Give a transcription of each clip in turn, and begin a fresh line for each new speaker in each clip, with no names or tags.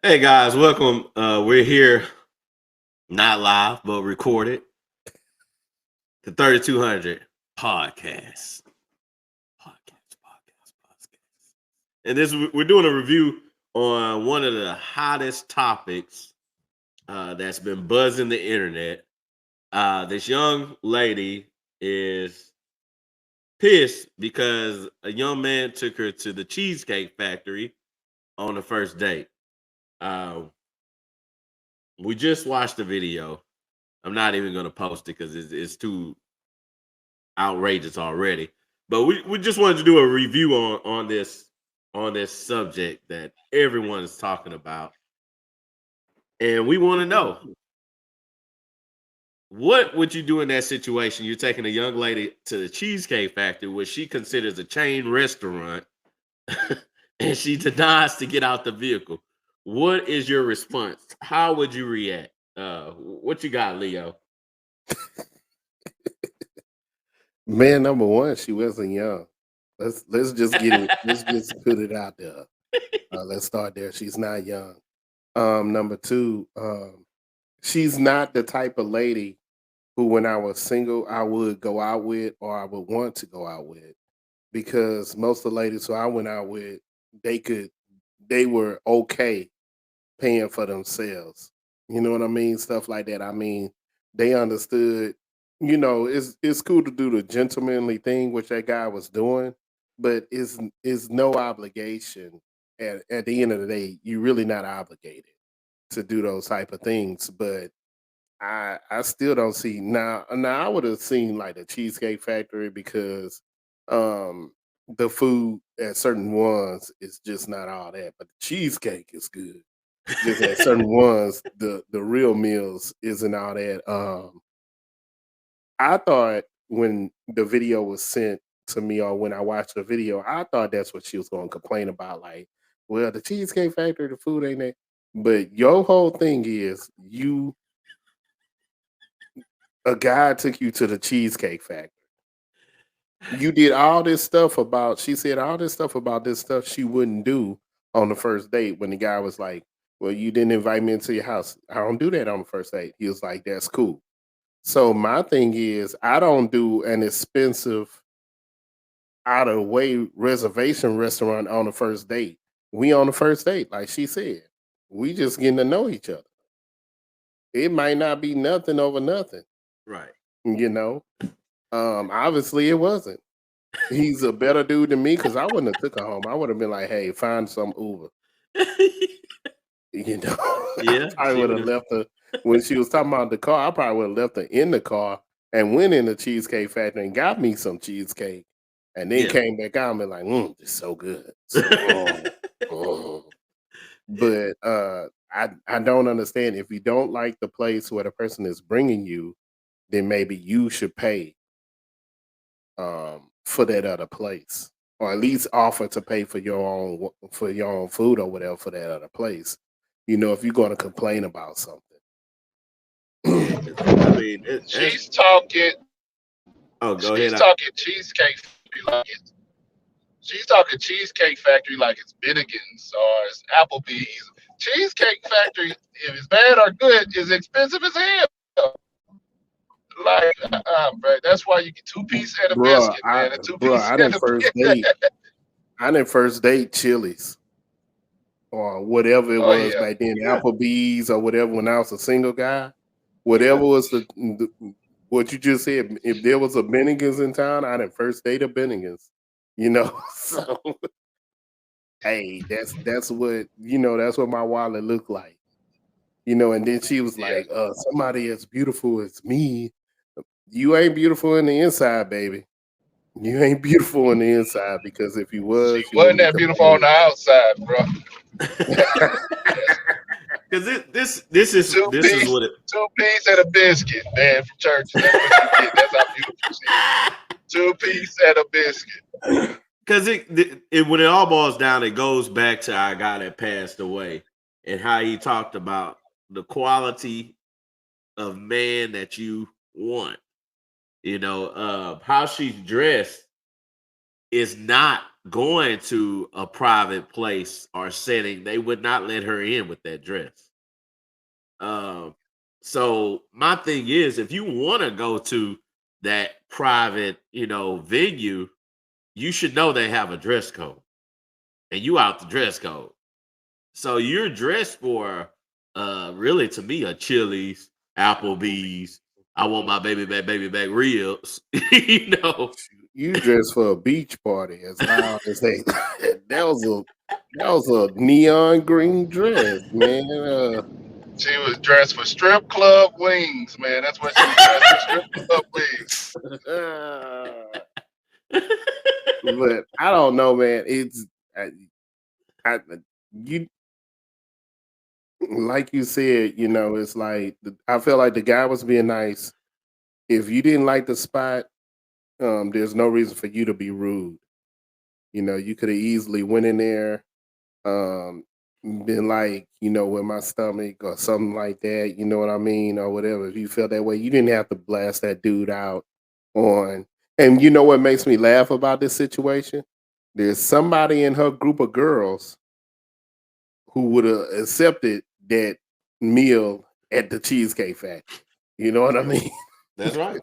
Hey guys, welcome. We're here, not live, but recorded. The 3200 podcast. Podcast. And we're doing a review on one of the hottest topics that's been buzzing the internet. This young lady is pissed because a young man took her to the Cheesecake Factory on the first date. Uh, we just watched the video. I'm not even going to post it because it's too outrageous already. But we just wanted to do a review on this subject that everyone is talking about, and we want to know, what would you do in that situation? You're taking a young lady to the Cheesecake Factory, which she considers a chain restaurant, and she denies to get out the vehicle. What is your response? How would you react? What you got, Leo?
Man, number one, she wasn't young. Let's just get it. Let's just put it out there. Let's start there. She's not young. Number two, she's not the type of lady who, when I was single, I would go out with or I would want to go out with. Because most of the ladies who I went out with, they were okay paying for themselves. You know what I mean? Stuff like that. I mean, they understood, it's cool to do the gentlemanly thing, which that guy was doing, but is no obligation. At the end of the day, you're really not obligated to do those type of things. But I still don't see now I would have seen like the Cheesecake Factory because um the food at certain ones is just not all that, but the cheesecake is good. Just at certain ones, the real meals isn't all that. I thought when the video was sent to me or when I watched the video, I thought that's what she was going to complain about. Like, well, the Cheesecake Factory, the food ain't there. But your whole thing is a guy took you to the Cheesecake Factory. You did all this stuff about, she said all this stuff about this stuff she wouldn't do on the first date when the guy was like, well, you didn't invite me into your house. I don't do that on the first date. He was like, that's cool. So my thing is, I don't do an expensive out of the way reservation restaurant on the first date. We on the first date, like she said. We just getting to know each other. It might not be nothing over nothing,
Right.
you know. Obviously it wasn't. He's a better dude than me because I wouldn't have took her home. I would have been like, hey, find some Uber. You know, I
Yeah,
probably
she
would
would
have
have.
left her when she was talking about the car. I probably would have left her in the car and went in the Cheesecake Factory and got me some cheesecake, and then
Yeah.
came back out and be like, "It's so good." So, but I don't understand if you don't like the place where the person is bringing you, then maybe you should pay for that other place, or at least offer to pay for your own food or whatever for that other place. You know, if you're going to complain about something.
Yeah, 'cause, I mean, that's.
She's talking.
Oh, go
She's
ahead.
talking Cheesecake Factory like it's. She's talking Cheesecake Factory like it's Bennigan's or it's Applebee's. Cheesecake Factory, if it's bad or good, is expensive as hell. Like, bro, that's why you get two piece and a
Bruh,
biscuit, man. A two piece
I
and
didn't
a
first
biscuit.
date. I didn't first date Chili's or whatever it
Oh
was
yeah,
back then,
Yeah.
Applebee's or whatever. When I was a single guy,
Yeah.
whatever was what you just said. If there was a Bennigan's in town, I didn't first date a Bennigan's. You know, so hey, that's what That's what my wallet looked like. You know, and then she was
yeah.
like, "Somebody as beautiful as me, you ain't beautiful in the inside, baby." You ain't beautiful on the inside because if you
She
was, you
wasn't
wouldn't be
that beautiful on
complaining.
the outside, bro.
Because this is
Piece,
what it.
two piece and a biscuit, man, from churches. That's what you get. That's how beautiful she is. Two piece and a biscuit.
Because when it all boils down, it goes back to our guy that passed away and how he talked about the quality of man that you want. How she's dressed is not going to a private place or setting, they would not let her in with that dress. Um, so my thing is, if you want to go to that private, venue, you should know they have a dress code, and you out the dress code. So you're dressed for, really to me, a Chili's, Applebee's. I want my baby back ribs. you know,
You dressed for a beach party as loud as they. that was a neon green dress, man.
She was dressed for strip club wings, man. That's what she was dressed for, strip club wings.
But I don't know, man. It's I, you like you said, it's like I felt like the guy was being nice. If you didn't like the spot, there's no reason for you to be rude. You could have easily went in there, um, been like, with my stomach or something like that. You know what I mean, or whatever. If you felt that way, you didn't have to blast that dude out on. And you know what makes me laugh about this situation? There's somebody in her group of girls who would have accepted that meal at the Cheesecake Factory. You know what I mean?
That's right.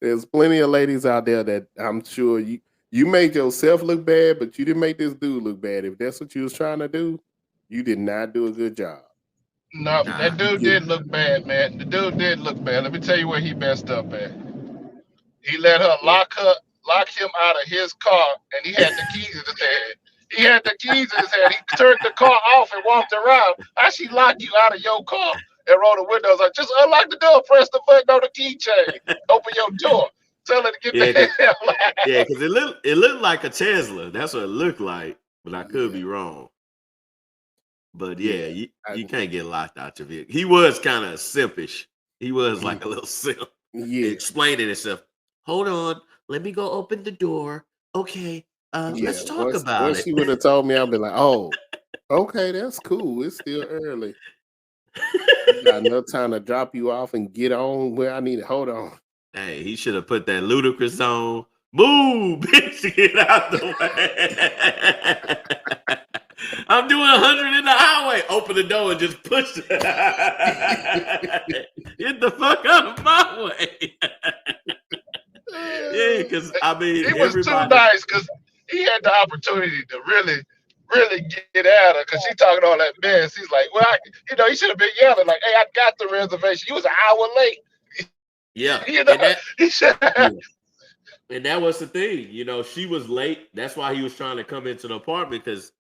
There's plenty of ladies out there that I'm sure you made yourself look bad, but you didn't make this dude look bad. If that's what you was trying to do, you did not do a good job.
No,
Nah.
that dude did look bad, man. The dude did look bad. Let me tell you where he messed up at. He let her lock him out of his car, and he had the keys in his hand. He had the keys in his hand. He turned the car off and walked around. How she locked you out of your car and roll the windows up? Just unlock the door, press the button on the keychain, open your door. Tell her to get
Yeah,
the hell out.
Yeah, because it looked like a Tesla. That's what it looked like, but I could
Yeah.
be wrong. But
Yeah,
yeah,
I-
you can't get locked out your vehicle. He was kind of simpish. He was like a little simp.
Yeah,
Explaining himself. Hold on, let me go open the door. Okay,
yeah.
let's talk about
Once
it.
she would have told me, I'd be like, oh, okay, that's cool. It's still early. I got enough time to drop you off and get on where I need to. Hold on.
Hey, he should have put that ludicrous on. Move, bitch, get out the way. I'm doing 100 in the highway. Open the door and just push it. Get the fuck out of my way. Yeah, because I mean,
He was too
everybody.
nice because he had the opportunity to really, really get at her because she talking all that mess. He's like, well, he should have been yelling like, hey, I got the reservation. You was an hour late.
Yeah,
He should have.
Yeah.
and that was the thing. She was late. That's why he was trying to come into the apartment because,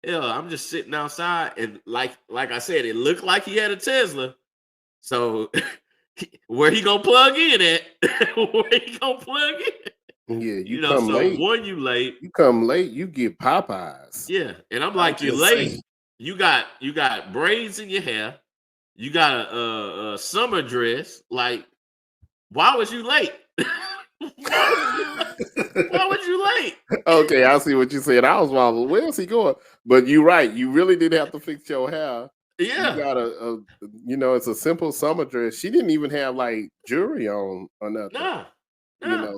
I'm just sitting outside and like I said, it looked like he had a Tesla. So where he gonna plug in at? Where he gonna plug in?
Yeah, you come
so
late.
one, you late.
You come late, you get Popeyes.
Yeah, and I'm like, you
just
late.
saying.
You got braids in your hair. You got a summer dress. Like, why was you late? Why was you late?
Okay, I see what you said. I was wondering, where's he going? But you're right. You really did have to fix your hair.
Yeah.
You got it's a simple summer dress. She didn't even have like jewelry on or nothing.
Nah.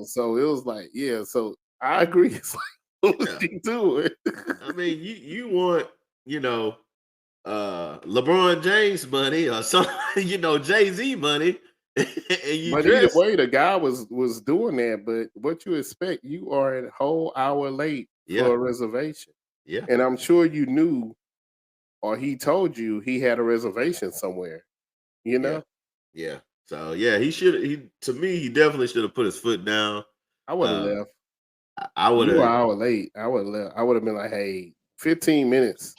So it was like, yeah. So I agree. It's like, what was she doing?
I mean, you want, LeBron James money or something, Jay-Z money. And you
But
dress.
either way, the guy was doing that. But what you expect, you are a whole hour late
Yeah.
for a reservation.
Yeah.
And I'm sure you knew, or he told you he had a reservation somewhere.
Yeah. So yeah, to me, he definitely should have put his foot down.
I would have left.
I would
You were an
have.
hour late. I would have left. I would have been like, hey, 15 minutes.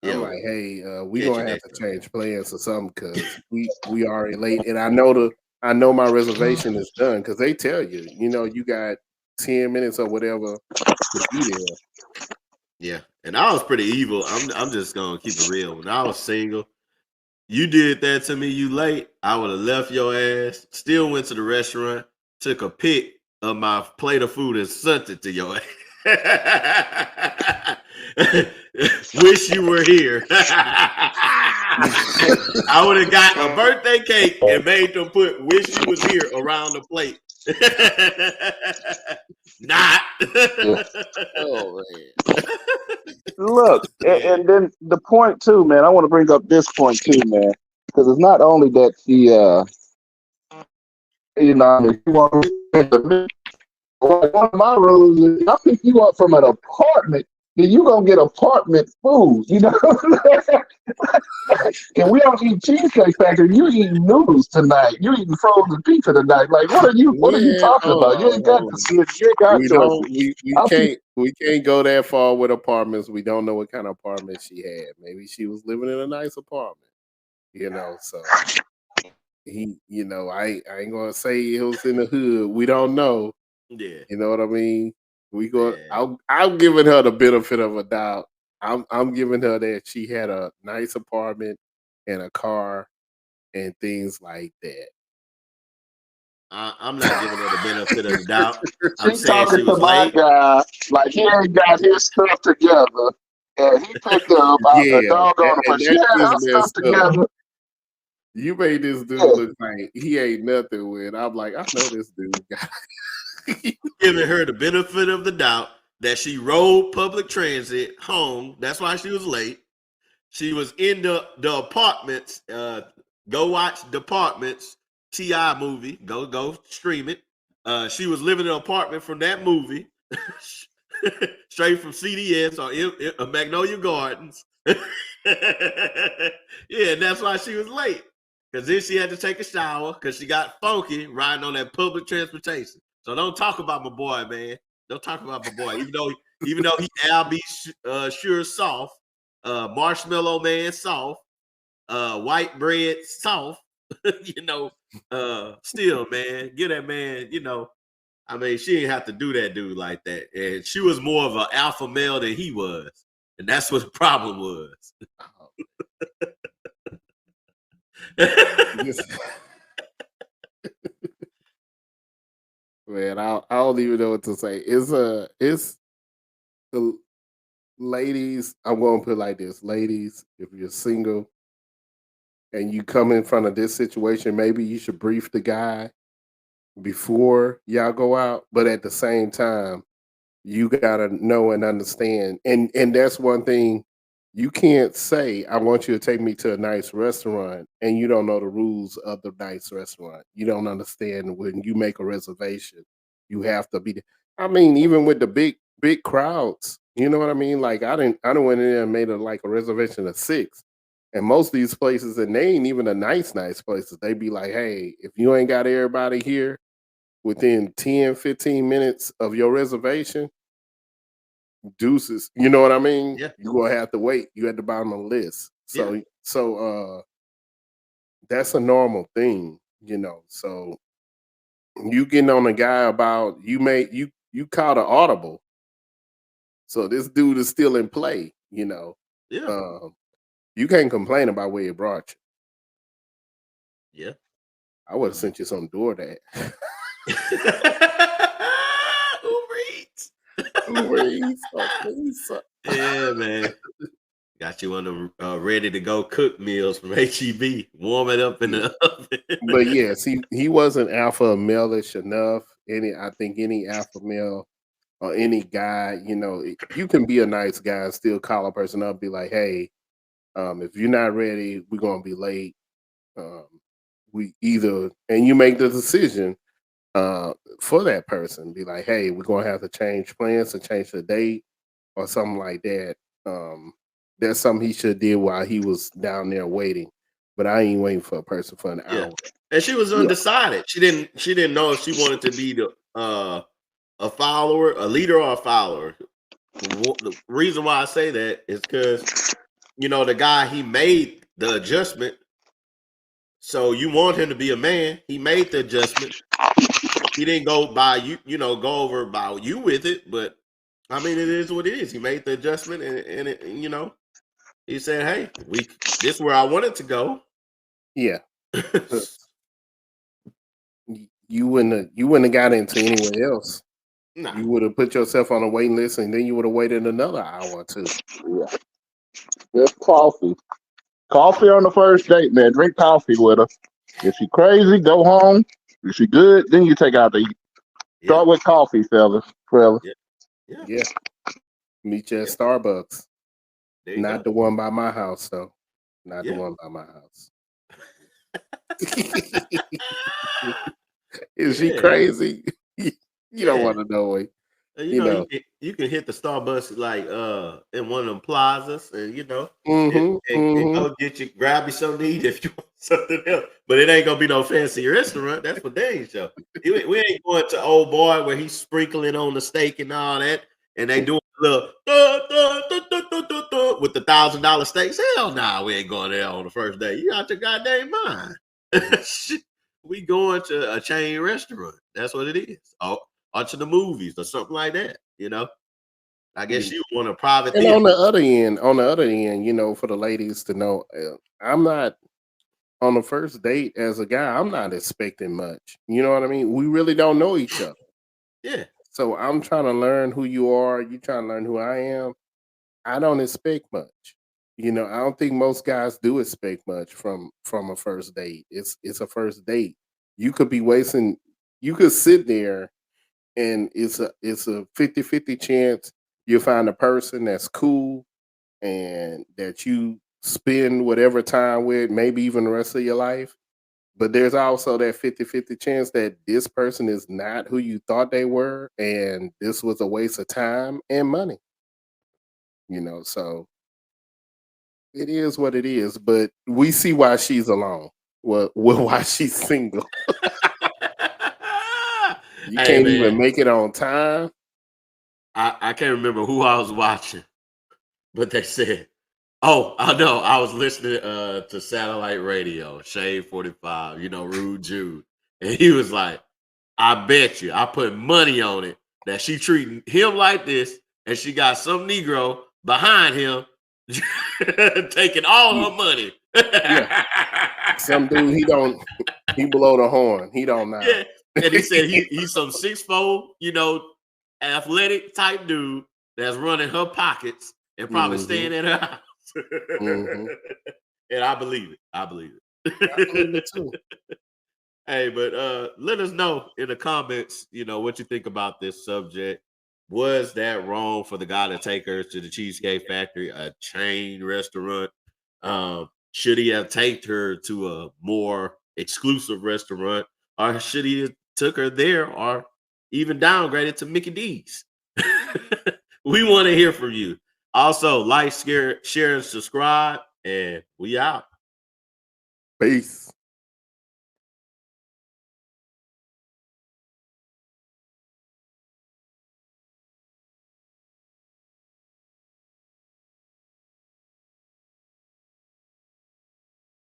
Yeah,
I'm like, hey, we
catch you
gonna have
next
to
time.
change plans or something because we already late. And I know my reservation is done because they tell you, you got 10 minutes or whatever to be there.
Yeah, and I was pretty evil. I'm just gonna keep it real. When I was single, you did that to me. You late. I would have left your ass. Still went to the restaurant. Took a pic of my plate of food and sent it to your ass. Wish you were here. I would have got a birthday cake and made them put "Wish you was here" around the plate Not.
Yeah.
Oh man.
Look,
Yeah.
and then the point too, man. I want to bring up this point too, man, because it's not only that she, she wants to. One of my rules is, I pick you up from an apartment, then you gonna get apartment food. You know, and we don't eat Cheesecake Factory. You eating noodles tonight. You eating frozen pizza tonight. Like, what are you
Man,
talking about? You ain't got
hold on.
decisions. You ain't got
We
choices.
don't we
I'll pick
can't go that far with apartments. We don't know what kind of apartment she had. Maybe she was living in a nice apartment. So I ain't gonna say it was in the hood. We don't know.
Yeah.
You know what I mean?
Yeah.
I'm giving her the benefit of a doubt. I'm giving her that she had a nice apartment and a car and things like that.
I'm not giving her the benefit of the doubt. I'm
She's
saying
talking
she
to
was
my
late.
guy like he ain't got his stuff together, and he picked her up out the
Yeah,
doggone. But
and
she
that's
had
just
her stuff
messed up.
together.
You made this dude
Yeah.
look like he ain't nothing with. I'm like, I know this dude.
Giving her the benefit of the doubt that she rode public transit home. That's why she was late. She was in the apartments. Go watch Departments T.I. movie. Go stream it. She was living in an apartment from that movie, straight from CDS or Magnolia Gardens. Yeah, and that's why she was late. Because then she had to take a shower because she got funky riding on that public transportation. So don't talk about my boy, man. Don't talk about my boy. Even though he Albie sure soft, marshmallow man soft, white bread soft, still, man, give that man, I mean, she didn't have to do that dude like that. And she was more of an alpha male than he was. And that's what the problem was.
Man, I don't even know what to say. It's the ladies. I'm gonna put it like this, ladies. If you're single and you come in front of this situation, maybe you should brief the guy before y'all go out. But at the same time, you gotta know and understand. And that's one thing you can't say, I want you to take me to a nice restaurant, and you don't know the rules of the nice restaurant. You don't understand when you make a reservation, you have to be. I mean, even with the big crowds, you know what I mean? Like I didn't went in there and made a reservation of 6. And most of these places, and they ain't even the nice places. They be like, hey, if you ain't got everybody here within 10, 15 minutes of your reservation, deuces. You know what I mean?
Yeah.
You're gonna have to wait. You at the bottom of the list. So that's a normal thing, So you getting on a guy about you caught an audible. So this dude is still in play,
Yeah.
You can't complain about where it brought you.
Yeah.
I would have sent you some DoorDash. Uber Eats.
Yeah, man. Got you on the ready to go cook meals from HEB. Warm it up in the oven.
But yes, he wasn't alpha male-ish enough. I think any alpha male or any guy, you can be a nice guy and still call a person up, be like, hey, if you're not ready, we're gonna be late. And you make the decision for that person. Be like, hey, we're gonna have to change plans to change the date or something like that. That's something he should have did while he was down there waiting. But I ain't waiting for a person for an hour.
And she was undecided. She didn't know if she wanted to be a follower, a leader, or a follower. The reason why I say that is because the guy, he made the adjustment. So you want him to be a man. He made the adjustment. He didn't go by you, go over by you with it. But I mean, it is what it is. He made the adjustment, and it, he said, "Hey, this is where I wanted to go."
Yeah. You wouldn't have got into anywhere else.
Nah.
You would have put yourself on a waiting list, and then you would have waited another hour or 2.
Yeah. Just coffee. Coffee on the first date, man. Drink coffee with her. If she crazy, go home. If she good, then you take out the eat.
Yeah,
Start with coffee, fellas.
yeah, yeah,
Yeah. Meet you at
yeah.
Starbucks.
There you
Not
go.
the one by my house, though. Not the
Yeah.
one by my house. Is she
Yeah,
crazy? You don't
yeah.
want to know it.
You
You
know,
know.
you can hit the Starbucks like in one of them plazas, and
Mm-hmm.
and
Mm-hmm.
go get you grab you something to eat if you want something else. But it ain't gonna be no fancy restaurant. That's for dang sure. We ain't going to old boy where he's sprinkling on the steak and all that, and they doing a little with the $1,000 steaks. Hell nah, we ain't going there on the first day. You out your goddamn mind. Shit. We going to a chain restaurant. That's what it is. Oh, or to the movies or something like that. I guess you want a private
And
theater.
on the other end, for the ladies to know, I'm not on the first date as a guy. I'm not expecting much. You know what I mean? We really don't know each other.
Yeah.
So I'm trying to learn who you are. You trying to learn who I am. I don't expect much. I don't think most guys do expect much from a first date. It's a first date. You could be wasting. You could sit there and it's a 50-50 chance you'll find a person that's cool and that you spend whatever time with, maybe even the rest of your life. But there's also that 50-50 chance that this person is not who you thought they were, and this was a waste of time and money. So it is what it is. But we see why she's alone. Well, why she's single. You
Hey
can't
man,
even make it on time.
I can't remember who I was watching, but they said, oh, I know. I was listening to satellite radio, Shade 45, Rude Jude. And he was like, I bet you, I put money on it that she treating him like this, and she got some Negro behind him taking all her money.
Yeah, some dude he blow the horn. He don't mind.
Yeah. And he said he's some 6'4", athletic type dude that's running her pockets and probably
Hmm.
staying at her house.
Hmm.
And I believe it. I believe
I believe it
it.
too.
Hey, but let us know in the comments, what you think about this subject. Was that wrong for the guy to take her to the Cheesecake Factory, a chain restaurant? Should he have taken her to a more exclusive restaurant, or should he have took her there, or even downgraded to Mickey D's? We want to hear from you. Also, like, share, and subscribe, and we out.
Peace.